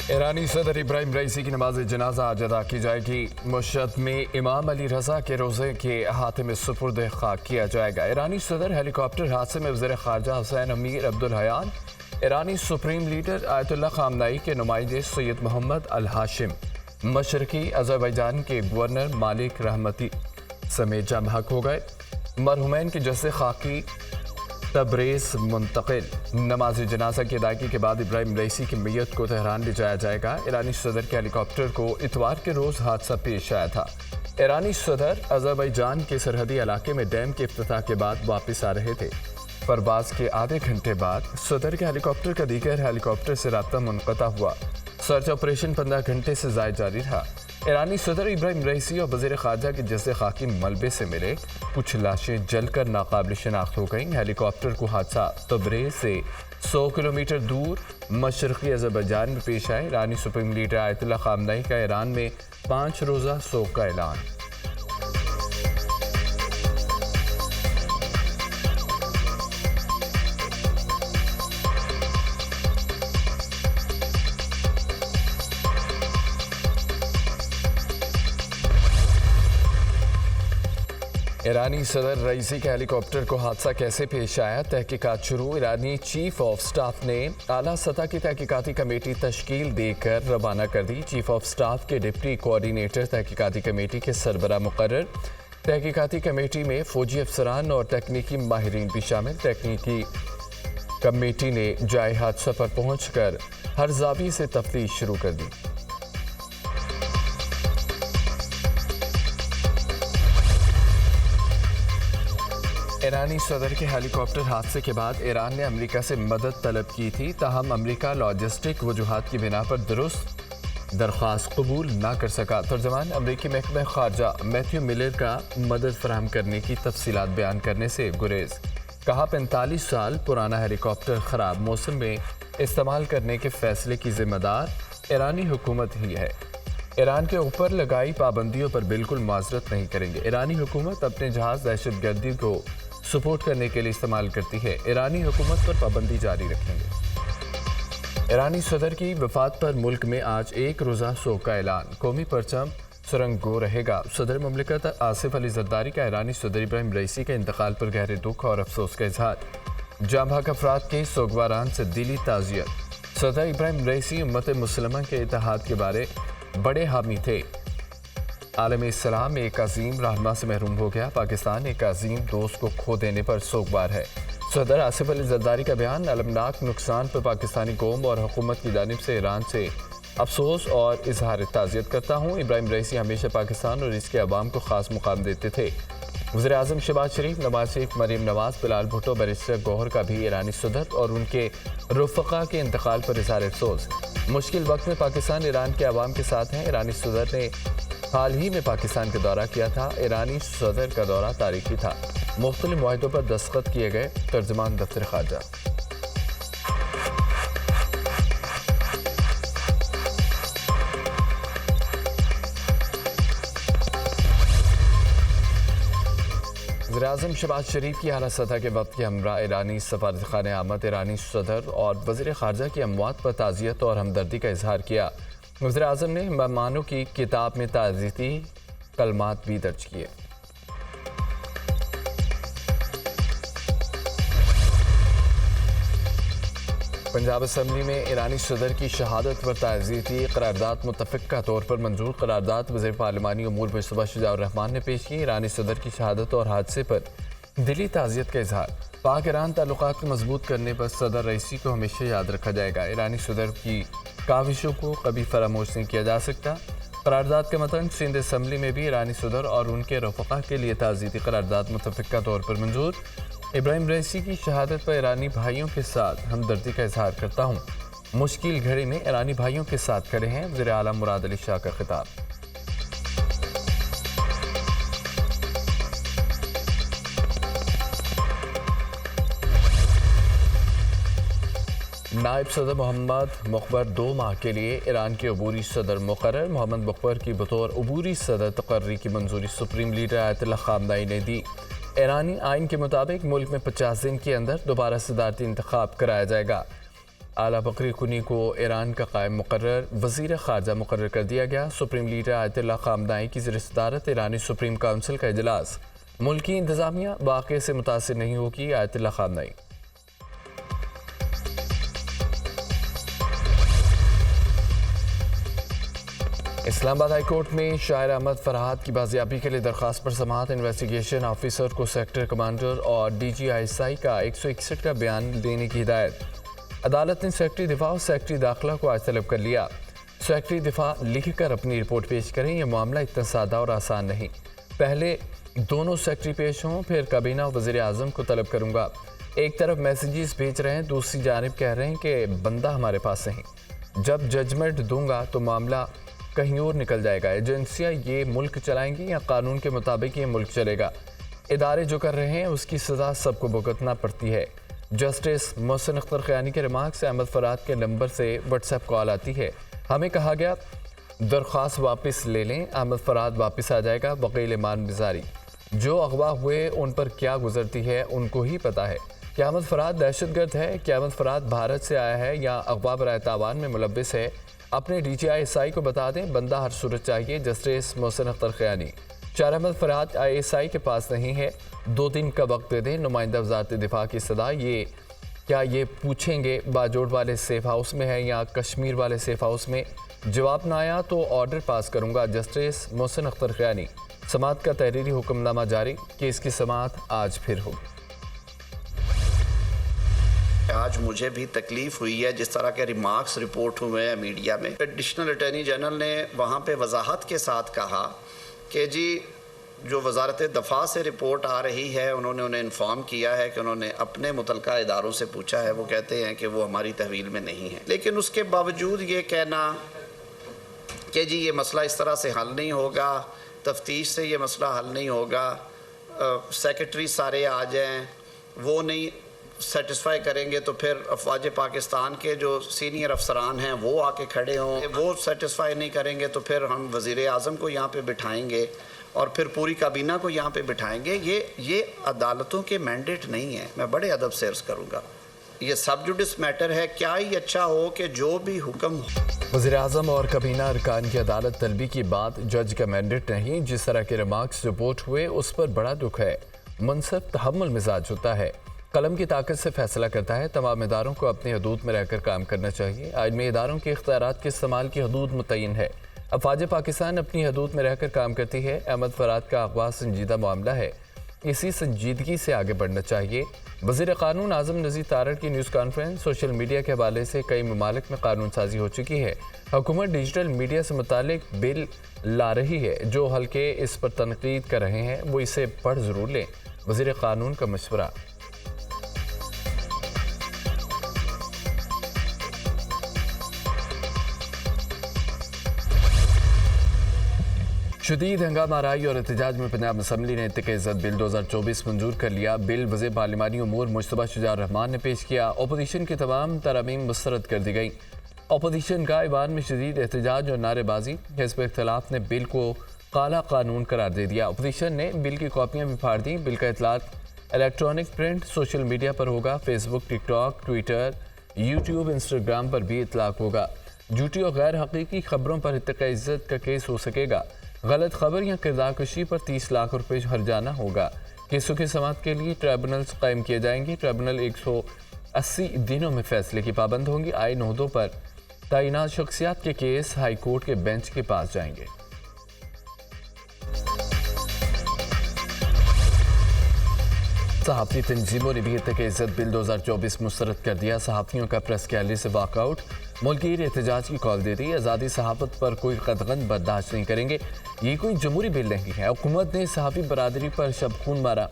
ईरानी सदर इब्राहिम रईसी की नमाज जनाजा आज अदा की जाएगी। मशहद में इमाम अली रजा के रोज़े के अहाते में सुपुर्द खाक किया जाएगा। ईरानी सदर हेलीकॉप्टर हादसे में वज़ीर ख़ारजा हुसैन अमीर अब्दुल हयान, ईरानी सुप्रीम लीडर आयतुल्लाह ख़ामनाई के नुमाइंदे सैयद मोहम्मद अल हाशिम, मशरकी अज़रबैजान के गवर्नर मालिक रहमती समेत जम हक हो गए। मरहुमैन के जस्से खाकी तबरेज़ मुंतकिल। नमाज जनाजा की अदायगी के बाद इब्राहिम रईसी की मैयत को तेहरान ले जाया जाएगा। ईरानी सदर के हेलीकॉप्टर को इतवार के रोज़ हादसा पेश आया था। ईरानी सदर अज़रबैजान के सरहदी इलाके में डैम के इफ्तिताह के बाद वापस आ रहे थे। परवाज के आधे घंटे बाद सदर के हेलीकॉप्टर का दीगर हेलीकॉप्टर से राब्ता मुनक़ता हुआ। सर्च ऑपरेशन 15 घंटे से ज़ायद जारी रहा। ईरानी सदर इब्राहिम रईसी और वज़ीर ख़ारजा के जैसे खाकी मलबे से मिले। कुछ लाशें जलकर नाकाबिल शिनाख्त हो गईं। हेलीकॉप्टर को हादसा तबरेज़ से 100 किलोमीटर दूर मशरक़ी अज़रबैजान में पेश आए। ईरानी सुप्रीम लीडर आयतुल्लाह ख़ामनाई का ईरान में 5 रोज़ा सोग का ऐलान। ईरानी सदर रईसी के हेलीकॉप्टर को हादसा कैसे पेश आया, तहकीकात शुरू। ईरानी चीफ ऑफ स्टाफ ने आला सतह की तहकीकाती कमेटी तश्कील देकर रवाना कर दी। चीफ ऑफ स्टाफ के डिप्टी कोऑर्डिनेटर तहकीकाती कमेटी के सरबरा मुकर्रर। तहकीकाती कमेटी में फौजी अफसरान और तकनीकी माहिरीन भी शामिल। तकनीकी कमेटी ने जाए हादसा पर पहुँच कर हर जावी से तफ्तीश शुरू कर दी। ईरानी सदर के हेलीकॉप्टर हादसे के बाद ईरान ने अमेरिका से मदद तलब की थी, ताहम अमेरिका लॉजिस्टिक वजूहात की बिना पर दुरुस्त दरख्वास्त कबूल ना कर सका। तर्जमान अमेरिकी महकमा ख़ारजा मैथ्यू मिलर का मदद फराहम करने की तफसीलात बयान करने से गुरेज। कहा 45 साल पुराना हेलीकॉप्टर ख़राब मौसम में इस्तेमाल करने के फैसले की जिम्मेदार ईरानी हुकूमत ही है। ईरान के ऊपर लगाई पाबंदियों पर बिल्कुल माजरत नहीं करेंगे। ईरानी हुकूमत अपने जहाज़ दहशतगर्दी को सपोर्ट करने के लिए इस्तेमाल करती है। ईरानी हुकूमत पर पाबंदी जारी रखेंगे। ईरानी सदर की वफात पर मुल्क में आज एक रोज़ा सोग का ऐलान। कौमी परचम सुरंगो रहेगा। सदर मुमलिकत आसिफ अली जरदारी का ईरानी सदर इब्राहिम रईसी के इंतकाल पर गहरे दुख और अफसोस का इजहार। जाम हक अफराद के सोगवारान से दिली ताज़ियत। सदर इब्राहिम रईसी उम्मत मुसलमान के इत्तेहाद के बारे बड़े हामी थे। आलम इस्लाम एक अजीम रहनुमा से महरूम हो गया। पाकिस्तान एक अजीम दोस्त को खो देने पर सोगवार है। सदर आसिफ अली जरदारी का बयान अलमनाक नुकसान पर पाकिस्तानी कौम और हुकूमत की जानिब से ईरान से अफसोस और इजहार ताज़ियत करता हूँ। इब्राहिम रईसी हमेशा पाकिस्तान और इसके अवाम को ख़ास मुकाम देते थे। वज़ीर आज़म शहबाज शरीफ, नवाज शरीफ, मरीम नवाज, बिलाल भुट्टो, बैरिस्टर गौहर का भी ईरानी सदर और उनके रफ़क़ा के इंतकाल पर इजहार अफसोस। मुश्किल वक्त में पाकिस्तान ईरान के अवाम के साथ हैं। ईरानी सदर ने हाल ही में पाकिस्तान का दौरा किया था। ईरानी सदर का दौरा तारीखी था। मुख्तलिफ मुआहदों पर दस्तखत किए गए। तर्जमान दफ्तर ख़ारजा। वज़ीर-ए-आज़म शहबाज शरीफ की आला सतह के वक्त के हमरा ईरानी सफारतखाने आमद। ईरानी सदर और वज़ीर ख़ारजा की अमवात पर ताज़ियत और हमदर्दी का इजहार किया। वज़ीर-ए-आज़म ने मेहमानों की किताब में ताज़ियती कलमात भी दर्ज किए। पंजाब असम्बली में ईरानी सदर की शहादत पर ताज़ियती करारदाद मुतफ़िक़ा तौर पर मंजूर करारदाद वज़ीर पार्लिमानी उमूर मुस्तफ़ा शुजाउर रहमान ने पेश की। ईरानी सदर की शहादत और हादसे पर दिली ताज़ियत का इजहार। पाक ईरान ताल्लुकात को मजबूत करने पर सदर रईसी को हमेशा याद रखा जाएगा। ईरानी सदर की काविशों को कभी फरामोश नहीं किया जा सकता। करारदाद के मतन सिंध असम्बली में भी ईरानी सदर और उनके रफ़क़ा के लिए ताज़ियती करारदाद मुतफ़िक़ा तौर पर मंजूर। इब्राहिम रईसी की शहादत पर ईरानी भाइयों के साथ हमदर्दी का इजहार करता हूँ। मुश्किल घड़ी में ईरानी भाइयों के साथ खड़े हैं। वज़ीर आला मुराद अली शाह का खिताब। नायब सदर मोहम्मद मुखबर 2 माह के लिए ईरान के अबूरी सदर मुकर्रर। मोहम्मद मुखबर की बतौर अबूरी सदर तकर्री की मंजूरी सुप्रीम लीडर आयतुल्लाह ख़ामनाई ने दी। ईरानी आइन के मुताबिक मुल्क में 50 दिन के अंदर दोबारा सदारती इंतखाब कराया जाएगा। आला बकरी कुनी को ईरान का कायम मुकर्रर वज़ीर ख़ारजा मुकर्रर कर दिया गया। सुप्रीम लीडर आयतुल्लाह ख़ामनेई की ज़ेर सदारत ईरानी सुप्रीम काउंसिल का इजलास। मुल्की इंतज़ामिया वाक़े से मुतासिर नहीं होगी, आयतुल्लाह ख़ामनेई। इस्लामाबाद हाई कोर्ट में शायर अहमद फरहाद की बाजियाबी के लिए दरख्वास्त पर समाअत। इन्वेस्टिगेशन ऑफिसर को सेक्टर कमांडर और DGI का 161 का बयान देने की हिदायत। अदालत ने सेक्रेटरी दिफा और सेक्रेटरी दाखिला को आज तलब कर लिया। सेक्रेटरी दिफा लिख कर अपनी रिपोर्ट पेश करें। यह मामला इतना सादा और आसान नहीं। पहले दोनों सेक्रेटरी पेश हों, फिर काबीना वज़ीर आज़म को तलब करूँगा। एक तरफ मैसेजेस भेज रहे हैं, दूसरी जानिब कह रहे हैं कि बंदा हमारे पास नहीं। जब जजमेंट दूंगा तो मामला कहीं और निकल जाएगा। एजेंसियाँ ये मुल्क चलाएंगी या कानून के मुताबिक ये मुल्क चलेगा? इदारे जो कर रहे हैं उसकी सज़ा सबको भुगतना पड़ती है। जस्टिस मोहसिन अख्तर ख़यानी के रिमार्क से अहमद फरहाद के नंबर से व्हाट्सएप कॉल आती है। हमें कहा गया दरख्वास्त वापस ले लें, अहमद फरहाद वापस आ जाएगा। वकील ईमान बिजारी, जो अगवा हुए उन पर क्या गुजरती है उनको ही पता है। क्या अहमद फरहाद दहशतगर्द है? क्या अहमद फरहाद भारत से आया है या अगवा बराए तावान में मुलव्विस है? अपने DGI को बता दें, बंदा हर सूरत चाहिए। जस्टिस मोहसिन अख्तर ख़यानी। चार अहमद फरहाद ISI के पास नहीं है, 2 दिन का वक्त दे दें। नुमाइंदा वज़ारत दिफा की सदा ये पूछेंगे बाजोड़ वाले सेफ हाउस में है या कश्मीर वाले सेफ हाउस में? जवाब ना आया तो ऑर्डर पास करूँगा। जस्टिस मोहसिन अख्तर ख़यानी। समाअत का तहरीरी हुक्मनामा जारी। केस की समाअत आज फिर होगी। आज मुझे भी तकलीफ़ हुई है जिस तरह के रिमार्क्स रिपोर्ट हुए हैं मीडिया में। एडिशनल अटॉर्नी जनरल ने वहाँ पे वजाहत के साथ कहा कि जी जो वजारत दफ़ा से रिपोर्ट आ रही है, उन्होंने उन्हें इन्फॉर्म किया है कि उन्होंने अपने मुतलका इदारों से पूछा है। वो कहते हैं कि वो हमारी तहवील में नहीं है। लेकिन उसके बावजूद ये कहना कि जी ये मसला इस तरह से हल नहीं होगा, तफ्तीश से ये मसला हल नहीं होगा, सेक्रेटरी सारे आ जाएँ, वो नहीं सेटिस्फाई करेंगे तो फिर अफवाज पाकिस्तान के जो सीनियर अफसरान हैं वो आके खड़े हों, वो सेटिस्फाई नहीं करेंगे तो फिर हम वज़ीर आज़म को यहाँ पे बिठाएंगे और फिर पूरी काबीना को यहाँ पे बिठाएंगे। ये अदालतों के मैंडेट नहीं है। मैं बड़े अदब से अर्ज़ करूँगा, ये सब जुडिस मैटर है। क्या ही अच्छा हो कि जो भी हुक्म वज़ीर आज़म और काबीना अरकान की अदालत तलबी की बात जज का मैंडेट नहीं। जिस तरह के रिमार्क्स रिपोर्ट हुए उस पर बड़ा दुख है। मुनसिफ तहम्मुल मिजाज होता है, कलम की ताकत से फैसला करता है। तमाम इदारों को अपनी हदूद में रहकर काम करना चाहिए। आइलमी इदारों के इख्तियारात के इस्तेमाल की हदूद मुतय्यन है। अफवाज पाकिस्तान अपनी हदूद में रहकर काम करती है। अहमद फरहाद का अगवा संजीदा मामला है, इसी संजीदगी से आगे बढ़ना चाहिए। वज़ीर क़ानून आज़म नज़ीर तारड़ की न्यूज़ कॉन्फ्रेंस। सोशल मीडिया के हवाले से कई ममालिक में कानून साजी हो चुकी है। हुकूमत डिजिटल मीडिया से मुतालिक बिल ला रही है। जो हल्के इस पर तनकीद कर रहे हैं वो इसे पढ़ ज़रूर लें। वज़ीर क़ानून का मशवरा। शदीद हंगामा आराई और एहतजाज में पंजाब असम्बली ने इत्तेक इज़्ज़त बिल 2024 मंजूर कर लिया। बिल वज़ीर पार्लिमानी उमूर मुश्तबा शुजार रहमान ने पेश किया। अपोजिशन की तमाम तरमीम मुस्तरद कर दी गई। अपोजिशन का ईवान में शदीद एहतजाज और नारेबाजी। हिज़्ब इख्तिलाफ ने बिल को काला कानून करार दे दिया। अपोजिशन ने बिल की कॉपियाँ भी फाड़ दी। बिल का इतलाक इलेक्ट्रॉनिक प्रिंट सोशल मीडिया पर होगा। Facebook, TikTok, Twitter, YouTube, Instagram पर भी इतलाक होगा। झूठी और गैर हकीकी खबरों पर इत्तेक इज़्ज़त का केस हो सकेगा। गलत खबर या किरदार कशी पर 30 लाख रुपये हर्जाना होगा। केसों की समाअत के लिए ट्राइब्यूनल्स कायम किए जाएंगे। ट्राइब्यूनल 180 दिनों में फैसले की पाबंद होंगी। आईन ओहदों पर तैनात शख्सियात के केस हाई कोर्ट के बेंच के पास जाएंगे। सहाफ़ती तंजीमों ने भी इत्तेक इज़्ज़त बिल 2024 मुस्तरद कर दिया। सहाफ़ियों का प्रेस गैलरी से वॉकआउट। मुल्कीर एहतजाज की कॉल दे दी। आज़ादी सहाफ़त पर कोई कदगन बर्दाश्त नहीं करेंगे। ये कोई जमहूरी बिल नहीं है। हुकूमत ने सहाफ़ी बरादरी पर शब खून मारा।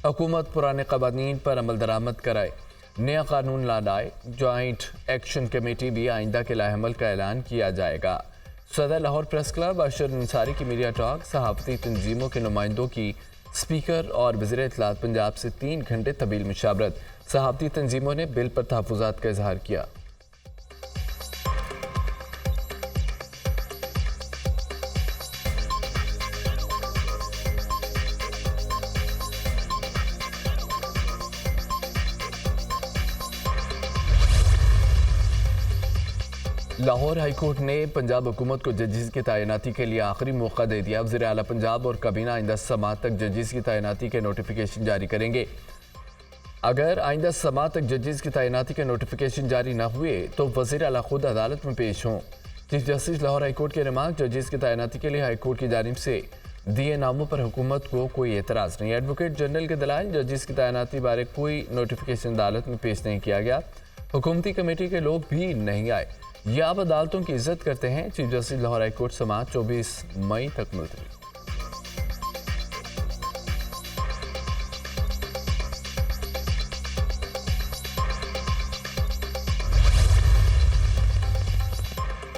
हुकूमत पुराने क़वानीन पर अमल दरामद कराए, नया कानून ला लाए। जॉइंट एक्शन कमेटी भी आइंदा के लाएअमल का ऐलान किया जाएगा। सदर लाहौर प्रेस क्लब अशर अंसारी की मीडिया टॉक। सहाफ़ती तंजीमों के नुमाइंदों की स्पीकर और वज़ीर इत्तलात पंजाब से 3 घंटे तवील मुशावरत। सहाफ़ती तंजीमों ने बिल पर तहफ़्फ़ुज़ात का इजहार किया। लाहौर हाईकोर्ट ने पंजाब हुकूमत को जजेस की तैनाती के लिए आखिरी मौका दे दिया। वज़ीर आला पंजाब और काबीना आइंदा समात तक जजेस की तैनाती के नोटिफिकेशन जारी करेंगे। अगर आइंदा समात तक जजेस की तैनाती के नोटिफिकेशन जारी न हुए तो वज़ीर आला खुद अदालत में पेश हों। चीफ जस्टिस लाहौर हाईकोर्ट के रिमार्क, जजेस की तैनाती के लिए हाईकोर्ट की जानिब से दिए नामों पर हुकूमत को कोई एतराज़ नहीं। एडवोकेट जनरल के दलाल, जजेस की तैनाती बारे कोई नोटिफिकेशन अदालत में पेश नहीं किया गया। हुकूमती कमेटी के लोग भी नहीं आए। ये आप अदालतों की इज्जत करते हैं। चीफ जस्टिस लाहौर हाईकोर्ट समात 24 मई तक मुलतवी।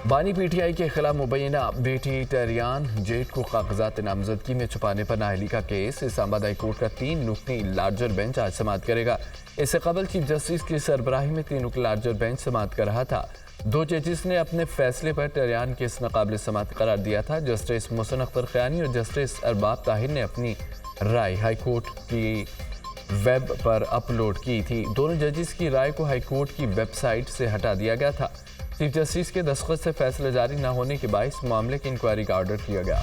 बानी पीटीआई के खिलाफ मुबैना बेटी टरियान जेट को कागजात नामजदगी में छुपाने पर नाअहली का केस इस्लामाबाद हाई कोर्ट का 3 रुकनी लार्जर बेंच आज समाअत करेगा। इससे कबल चीफ जस्टिस की सरबराही में 3 रुकनी लार्जर बेंच समाअत कर रहा था। 2 जजेस ने अपने फैसले पर टरियान केस नाकाबिल समाअत करार दिया था। जस्टिस मोहसिन अख्तर खयानी और जस्टिस अरबाब ताहिर ने अपनी राय हाई कोर्ट की वेब पर अपलोड की थी। दोनों जजेस की राय को हाई कोर्ट की वेबसाइट से हटा दिया गया था। चीफ जस्टिस के दस्तखत से फैसला जारी न होने के बायस मामले की इंक्वायरी का ऑर्डर किया गया।